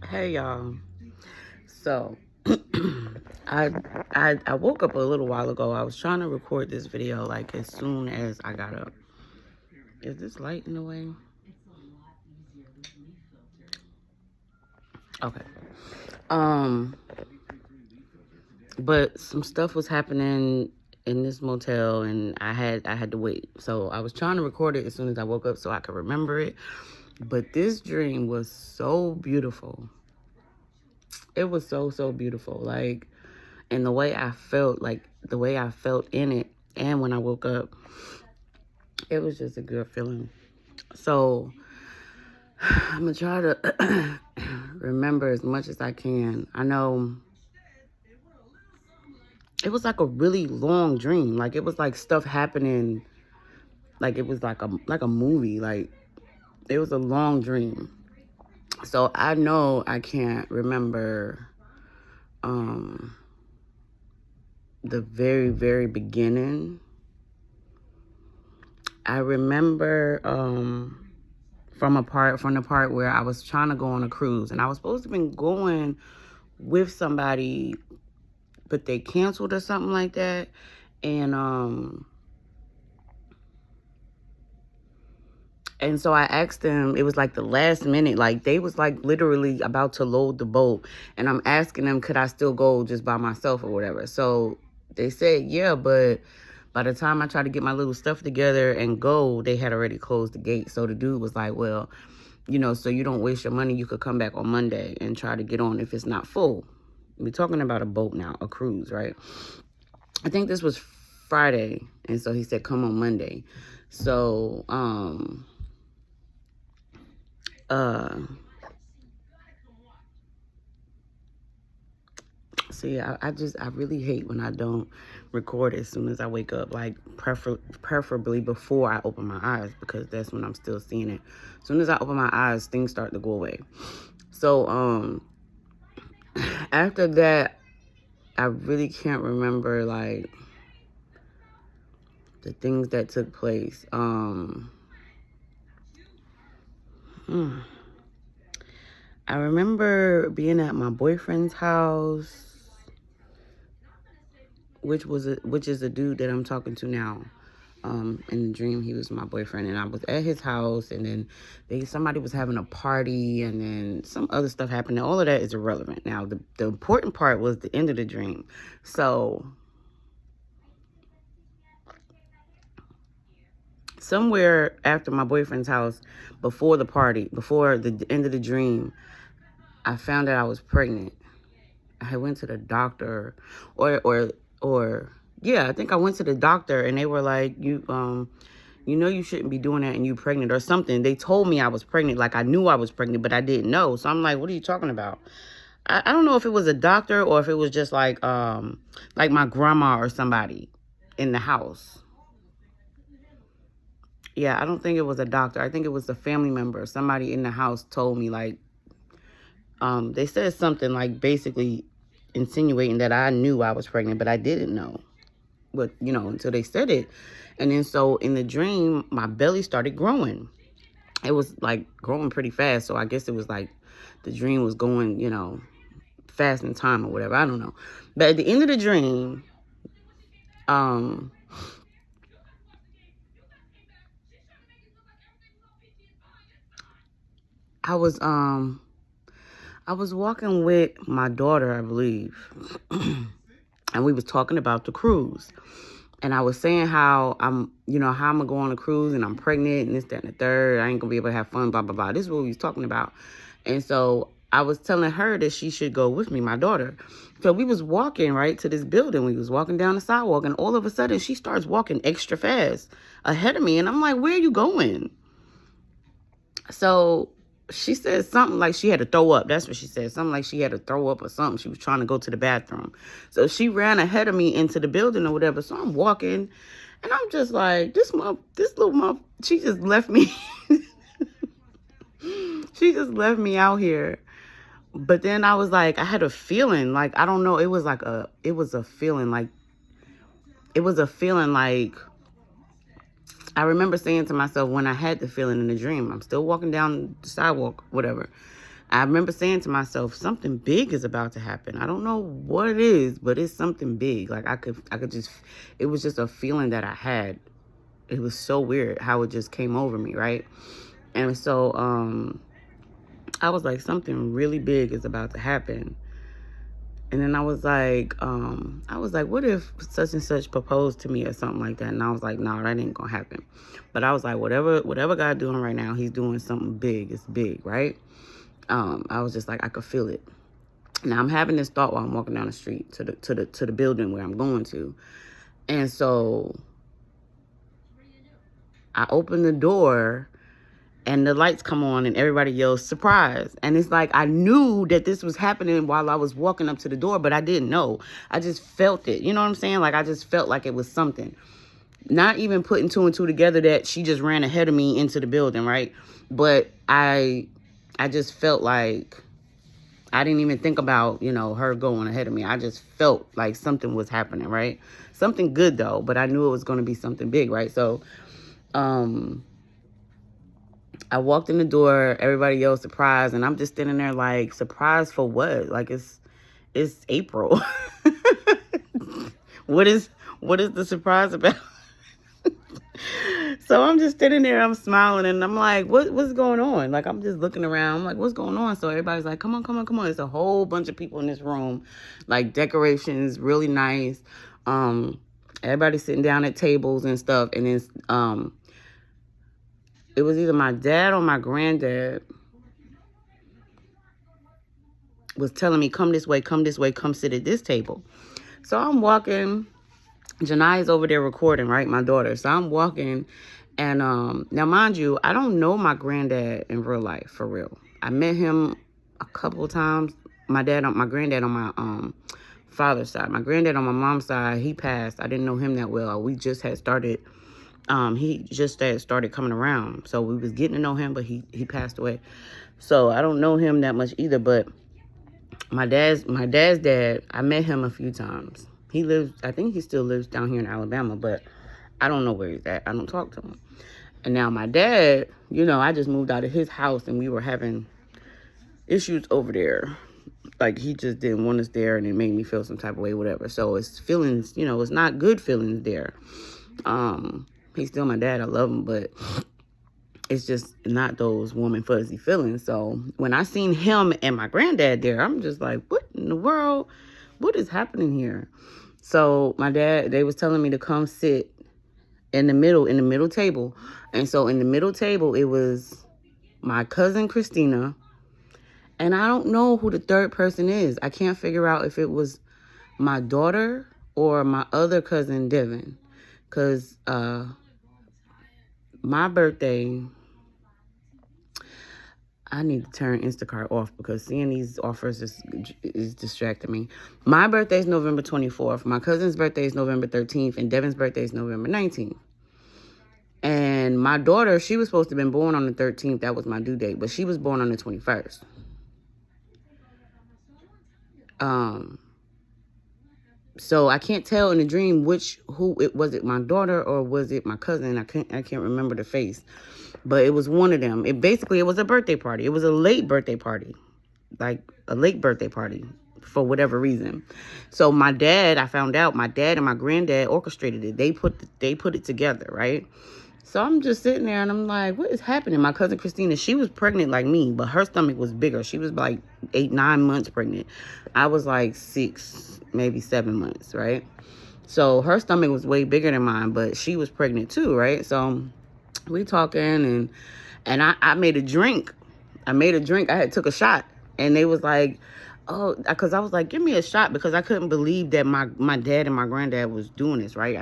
Hey y'all. So I woke up a little while ago. I was trying to record this video like as soon as I got up. Is this light in the way? Okay. Um but some stuff was happening in this motel and I had to wait. So I was trying to record it as soon as I woke up so I could remember it. But this dream was so beautiful. It was so beautiful. Like, and the way I felt, like the way I felt in it, and when I woke up, it was just a good feeling. So I'm gonna try to remember as much as I can. I know it was like a really long dream. Like it was like stuff happening. Like it was like a movie. Like it was a long dream. So I know I can't remember um the very beginning. I remember from the part where I was trying to go on a cruise and I was supposed to have been going with somebody, but they canceled or something like that. And so I asked them, it was like the last minute, like they was like literally about to load the boat. And I'm asking them, could I still go just by myself or whatever? So they said, yeah, but by the time I tried to get my little stuff together and go, they had already closed the gate. So the dude was like, well, so you don't waste your money, you could come back on Monday and try to get on if it's not full. We're talking about a boat now, a cruise, right? I think this was Friday. And so he said, come on Monday. So, see, I really hate when I don't record as soon as I wake up, like preferably before I open my eyes, because that's when I'm still seeing it. As soon as I open my eyes, things start to go away. So, after that, I really can't remember, like, the things that took place. I remember being at my boyfriend's house, which is a dude that I'm talking to now. In the dream, he was my boyfriend, and I was at his house, and then somebody was having a party, and then some other stuff happened. And all of that is irrelevant. Now, the important part was the end of the dream. So, somewhere after my boyfriend's house, before the party, before the end of the dream, I found out I was pregnant. I went to the doctor, or yeah, I think I went to the doctor, and they were like, you shouldn't be doing that, and you pregnant or something. They told me I was pregnant, like I knew I was pregnant, but I didn't know. So I'm like, what are you talking about? I don't know if it was a doctor or if it was just like my grandma or somebody in the house. Yeah, I don't think it was a doctor. I think it was a family member. Somebody in the house told me, like, they said something like basically insinuating that I knew I was pregnant, but I didn't know. But, until they said it. And then so in the dream, my belly started growing. It was like growing pretty fast. So I guess it was like the dream was going, fast in time or whatever. I don't know. But at the end of the dream, um, I was walking with my daughter, I believe. And we was talking about the cruise. And I was saying how I'm gonna go on a cruise and I'm pregnant and this, that, and the third. I ain't gonna be able to have fun, blah, blah, blah. This is what we was talking about. And so I was telling her that she should go with me, my daughter. So we was walking, right, to this building. We was walking down the sidewalk, and all of a sudden she starts walking extra fast ahead of me. And I'm like, where are you going? So she said something like she had to throw up. That's what she said. Something like she had to throw up or something. She was trying to go to the bathroom. So she ran ahead of me into the building or whatever. So I'm walking, and I'm just like, this little mom, she just left me. She just left me out here. But then I was like, I had a feeling, like, I don't know. It was a feeling like, I remember saying to myself when I had the feeling in the dream, I'm still walking down the sidewalk, whatever. I remember saying to myself, something big is about to happen. I don't know what it is, but it's something big. Like I could just, it was just a feeling that I had. It was so weird how it just came over me, right? And so I was like, something really big is about to happen. And then I was like, what if such and such proposed to me or something like that? And I was like, no, that ain't gonna happen. But I was like, whatever God doing right now, he's doing something big. It's big, right? I was just like, I could feel it. Now I'm having this thought while I'm walking down the street to the building where I'm going to. And so I open the door and the lights come on and everybody yells, surprise. And it's like, I knew that this was happening while I was walking up to the door, but I didn't know. I just felt it. You know what I'm saying? Like, I just felt like it was something. Not even putting two and two together that she just ran ahead of me into the building, right? But I just felt like, I didn't even think about, her going ahead of me. I just felt like something was happening, right? Something good, though, but I knew it was going to be something big, right? So, I walked in the door, everybody yelled surprise, and I'm just standing there like, surprise for what? Like, it's April. What is the surprise about? So I'm just sitting there, I'm smiling, and I'm like, what's going on? Like, I'm just looking around, I'm like, what's going on? So everybody's like, come on. It's a whole bunch of people in this room, like decorations, really nice. Everybody's sitting down at tables and stuff, and then it was either my dad or my granddad was telling me, come this way, come sit at this table. So I'm walking. Janai's over there recording, right? My daughter. So I'm walking. And now, mind you, I don't know my granddad in real life, for real. I met him a couple of times. My granddad on my father's side. My granddad on my mom's side, he passed. I didn't know him that well. We just had started. He just had started coming around. So we was getting to know him, but he passed away. So I don't know him that much either. But my dad's dad, I met him a few times. I think he still lives down here in Alabama, but I don't know where he's at. I don't talk to him. And now my dad, I just moved out of his house and we were having issues over there. Like, he just didn't want us there and it made me feel some type of way, whatever. So it's feelings, it's not good feelings there. He's still my dad. I love him, but it's just not those warm and fuzzy feelings. So when I seen him and my granddad there, I'm just like, what in the world? What is happening here? So my dad, they was telling me to come sit in the middle table. And so in the middle table, it was my cousin Christina. And I don't know who the third person is. I can't figure out if it was my daughter or my other cousin Devin. Because my birthday, I need to turn Instacart off because seeing these offers is distracting me. My birthday is November 24th. My cousin's birthday is November 13th. And Devin's birthday is November 19th. And my daughter, she was supposed to have been born on the 13th. That was my due date. But she was born on the 21st. So I can't tell in the dream who it was. It my daughter or was it my cousin? I can't remember the face. But it was one of them. It was a birthday party. It was a late birthday party. Like a late birthday party for whatever reason. So my dad, I found out my dad and my granddad orchestrated it. They put it together, right? So I'm just sitting there and I'm like, what is happening? My cousin Christina, she was pregnant like me, but her stomach was bigger. She was like 8-9 months pregnant. I was like 6, maybe 7 months, right? So her stomach was way bigger than mine, but she was pregnant too, right? So we talking and I made a drink. I took a shot and they was like, oh, because I was like, give me a shot because I couldn't believe that my dad and my granddad was doing this, right?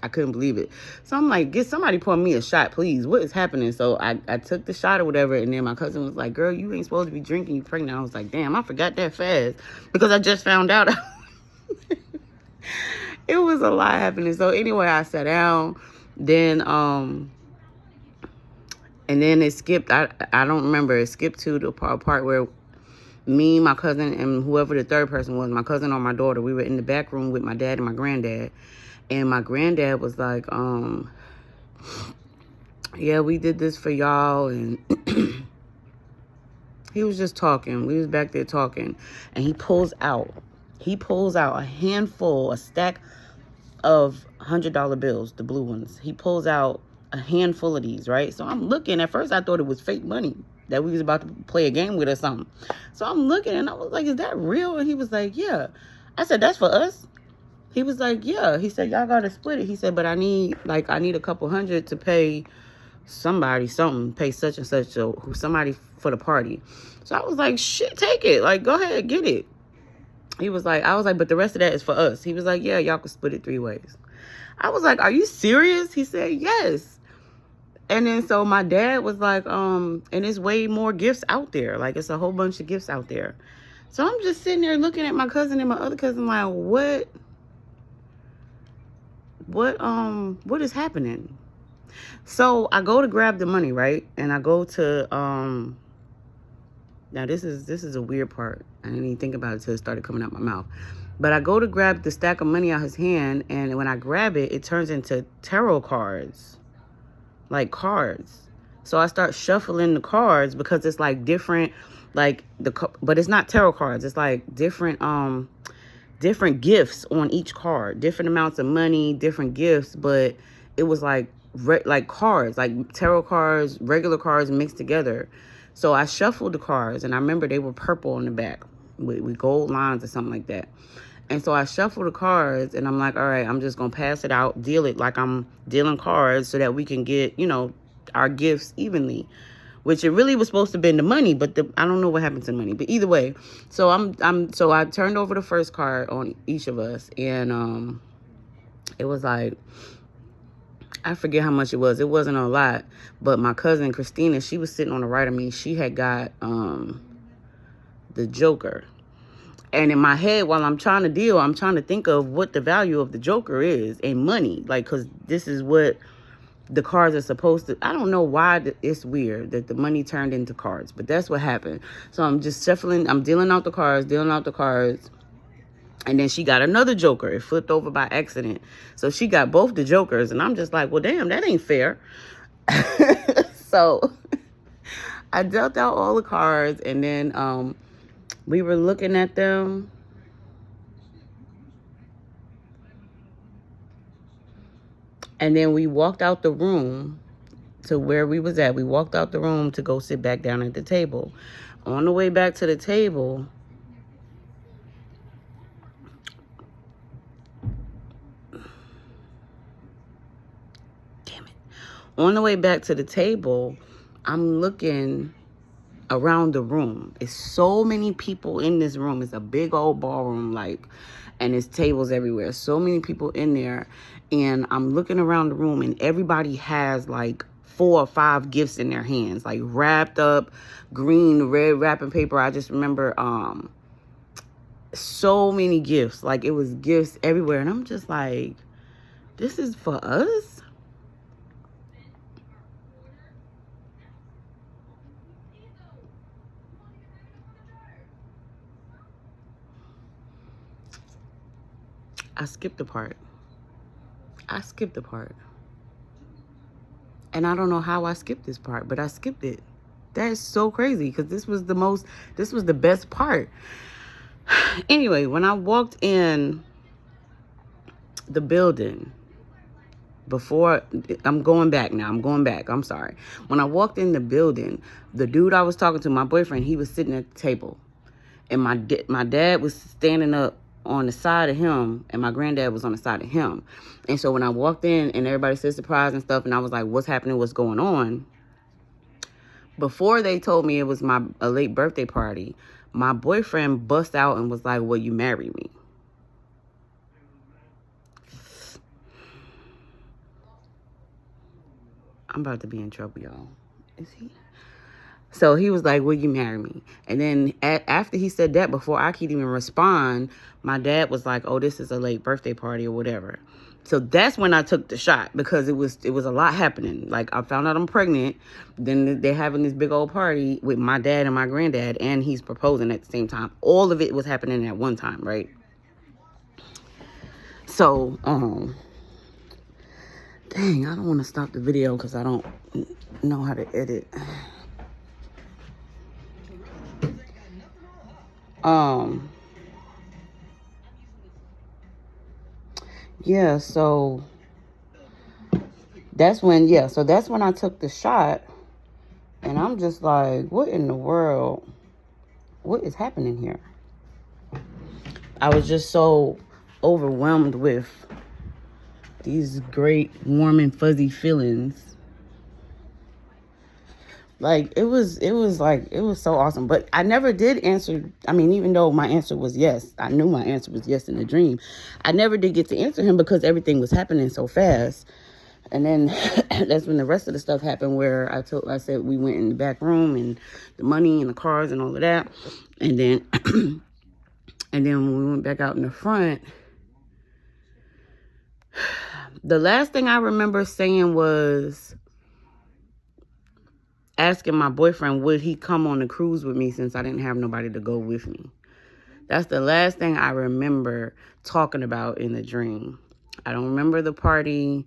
I couldn't believe it. So I'm like, get somebody pour me a shot, please. What is happening? So I took the shot or whatever. And then my cousin was like, girl, you ain't supposed to be drinking. You pregnant. I was like, damn, I forgot that fast because I just found out. It was a lot happening. So anyway, I sat down. Then, and then it skipped. I don't remember. It skipped to the part where me, my cousin, and whoever the third person was, my cousin or my daughter, we were in the back room with my dad and my granddad. And my granddad was like, yeah, we did this for y'all. And He was just talking. We was back there talking. And he pulls out a handful, a stack of $100 bills, the blue ones. He pulls out a handful of these, right? So I'm looking. At first, I thought it was fake money that we was about to play a game with or something. So I'm looking, and I was like, is that real? And he was like, yeah. I said, that's for us? He was like, yeah. He said, y'all got to split it. He said, but I need a couple hundred to pay somebody something, pay such and such, so somebody for the party. So I was like, shit, take it. Like, go ahead, get it. I was like, but the rest of that is for us. He was like, yeah, y'all can split it 3 ways. I was like, are you serious? He said, yes. And then so my dad was like, and there's way more gifts out there. Like, it's a whole bunch of gifts out there. So I'm just sitting there looking at my cousin and my other cousin like, what is happening? So I go to grab the money, right? And I go to, now this is a weird part. I didn't even think about it until it started coming out my mouth. But I go to grab the stack of money out his hand, and when I grab it, it turns into tarot cards. Like cards. So I start shuffling the cards because it's like different, but it's not tarot cards. It's like different gifts on each card, different amounts of money, different gifts, but it was like cards, like tarot cards, regular cards mixed together. So I shuffled the cards, and I remember they were purple on the back with gold lines or something like that. And so I shuffled the cards, and I'm like, all right, I'm just going to pass it out, deal it like I'm dealing cards so that we can get, our gifts evenly, which it really was supposed to have been the money, but I don't know what happened to the money. But either way, so so I turned over the first card on each of us, and it was like, I forget how much it was. It wasn't a lot, but my cousin Christina, she was sitting on the right of me. She had got the Joker. And in my head, while I'm trying to deal, I'm trying to think of what the value of the Joker is in money. Like, because this is what the cards are supposed to. I don't know why it's weird that the money turned into cards, but that's what happened. So I'm just shuffling. I'm dealing out the cards. And then she got another Joker. It flipped over by accident. So she got both the Jokers. And I'm just like, well, damn, that ain't fair. So I dealt out all the cards, and then we were looking at them. And then we walked out the room to where we was at. We walked out the room to go sit back down at the table. On the way back to the table, on the way back to the table, I'm looking around the room. It's so many people in this room. It's a big old ballroom, and there's tables everywhere. So many people in there. And I'm looking around the room, and everybody has 4 or 5 gifts in their hands, wrapped up, green, red wrapping paper. I just remember so many gifts. It was gifts everywhere. And I'm just like, this is for us? I skipped the part. And I don't know how I skipped this part, but I skipped it. That is so crazy, because this was the best part. Anyway, when I walked in the building, I'm going back. I'm sorry. When I walked in the building, the dude I was talking to, my boyfriend, he was sitting at the table. And my dad was standing up on the side of him, and my granddad was on the side of him. And so when I walked in, and everybody said surprise and stuff, and I was like, what's happening? What's going on? Before they told me it was a late birthday party, my boyfriend bust out and was like, will you marry me? I'm about to be in trouble, y'all. Is he? So he was like, will you marry me? And then after he said that, before I could even respond, my dad was like, oh, this is a late birthday party or whatever. So that's when I took the shot, because it was a lot happening. I found out I'm pregnant. Then they're having this big old party with my dad and my granddad, and he's proposing at the same time. All of it was happening at one time, right? So, dang, I don't want to stop the video because I don't know how to edit. Yeah, so that's when, so that's when I took the shot. And I'm just like, what in the world? What is happening here? I was just so overwhelmed with these great, warm and fuzzy feelings. Like, it was so awesome. But I never did answer. I mean, even though my answer was yes, I knew my answer was yes in the dream. I never did get to answer him because everything was happening so fast. And then that's when the rest of the stuff happened, where I said we went in the back room and the money and the cars and all of that. And then and then when we went back out in the front, the last thing I remember saying was asking my boyfriend, would he come on the cruise with me since I didn't have nobody to go with me. That's the last thing I remember talking about in the dream. I don't remember the party.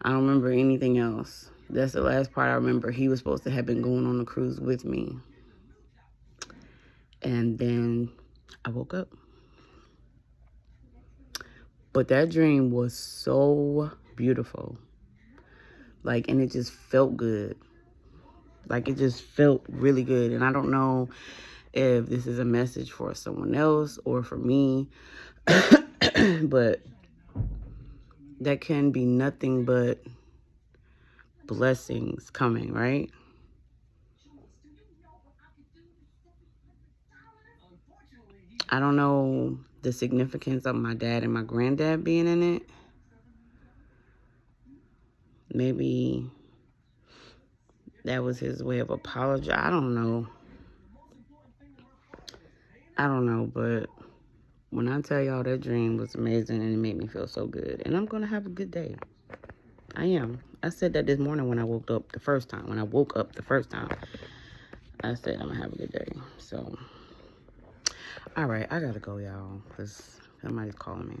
I don't remember anything else. That's the last part I remember. He was supposed to have been going on the cruise with me. And then I woke up. But that dream was so beautiful. Like, and it just felt good. Like, it just felt really good. And I don't know if this is a message for someone else or for me. But that can be nothing but blessings coming, right? I don't know the significance of my dad and my granddad being in it. Maybe that was his way of apology. I don't know, but when I tell y'all, that dream was amazing and it made me feel so good. And I'm going to have a good day. I am. I said that this morning when I woke up the first time. I said I'm going to have a good day. So, all right, I got to go, y'all, because somebody's calling me.